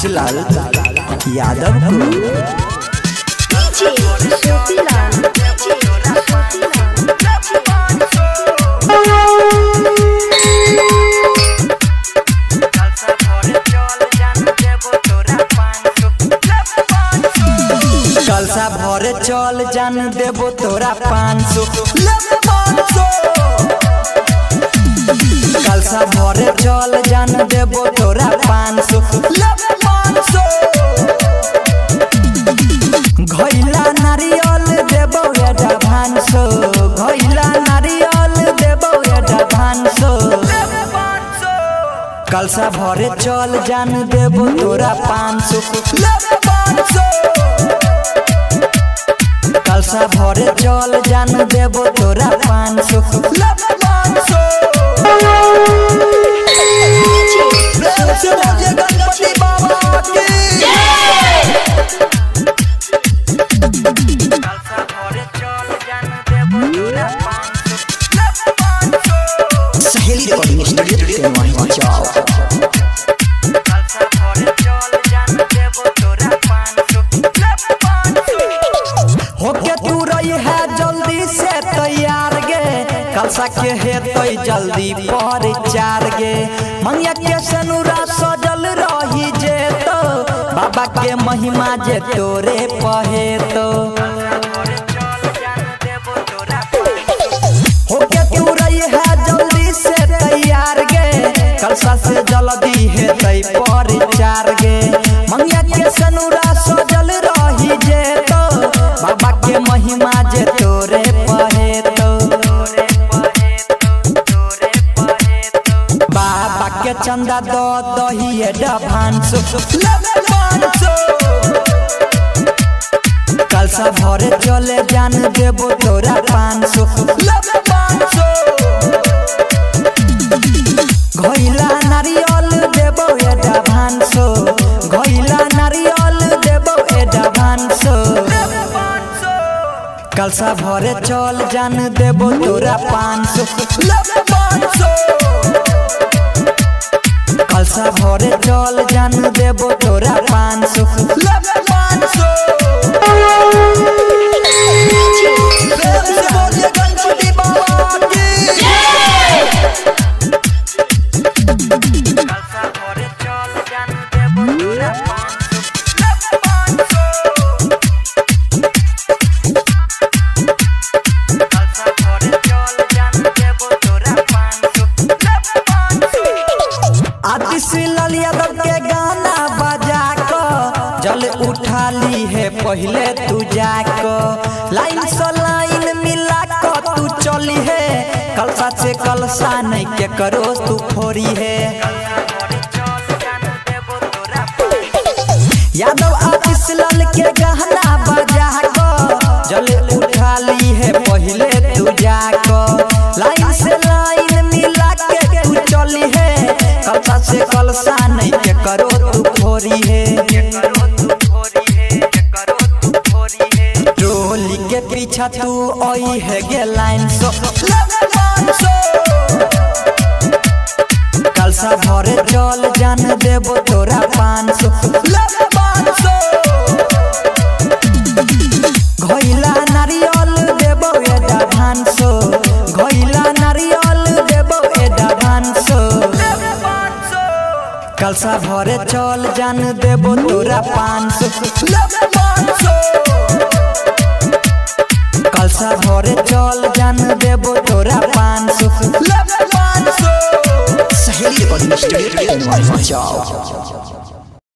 आतिशलाल यादव कलसा भरे चल जान देबो तोरा 500 कलसा भरे चल जान देबो तोरा 500 घइला नारियल देबो एटा भांसो घइला नारियल देबो एटा भांसो कलसा भरे चल जान देबो तोरा 500 कलसा भरे चल जान देबो तोरा 500 गणपति बाबा की कलसा भरे चल जान देबो तोरा 500 सहेली रिकॉर्डिंग स्टूडियो के वहीं जाओ कलसा भरे चल जान देबो तोरा 500 होके तू रही है जल्दी से तैयार गे कलसा के हेतै जल्दी पर 4 गे मंगिया के सनुरा सजल रही जे तो बाबा के महिमा जे तोरे पहे तो होके तू रही है जल्दी से तैयार गे कलसा से जल्दी हेतै पर 4 गे मंगिया के सनुरा सजल रही जे तो बाबा के महिमा जे तोरे पहे तो बाबा के चंदा दो दही भांसो कलसा भरे चले जान देबो तोरा 500 घइला नारियल देबो एटा भांसो घइला नारियल देबो एटा भांसो कलसा भरे चल जान देबो तोरा 500 कलसा भरे चल जान देबो तोरा 500 गणपति बाबा की कलसा भरे चल जान देबो तोरा 500 आतिशलाल यादव के गाना बजा को जल उठा ली है पहले तू जाको लाइन से लाइन मिला को तू चली है कलसा से कलसा नहीं के करो तू फोरी है यादव आतिशलाल के गाना बजा को जल उठा ली है पहले तू जाको लाइन से लाइन मिला के तू चली है कलसा से कलसा नहीं के करो तू फोरी है टोली के पीछा तू आई है गे लाइन सो कलसा भरे चल जान देबो तोरा 500 घइला नारियल देबो एटा भांसो घइला नारियल देबो एटा भांसो कलसा भरे चल जान देबो तोरा 500 कलसा भरे चल जान देबो तोरा 500 सहेली रिकॉर्डिंग स्टूडियो के वहीं जाओ।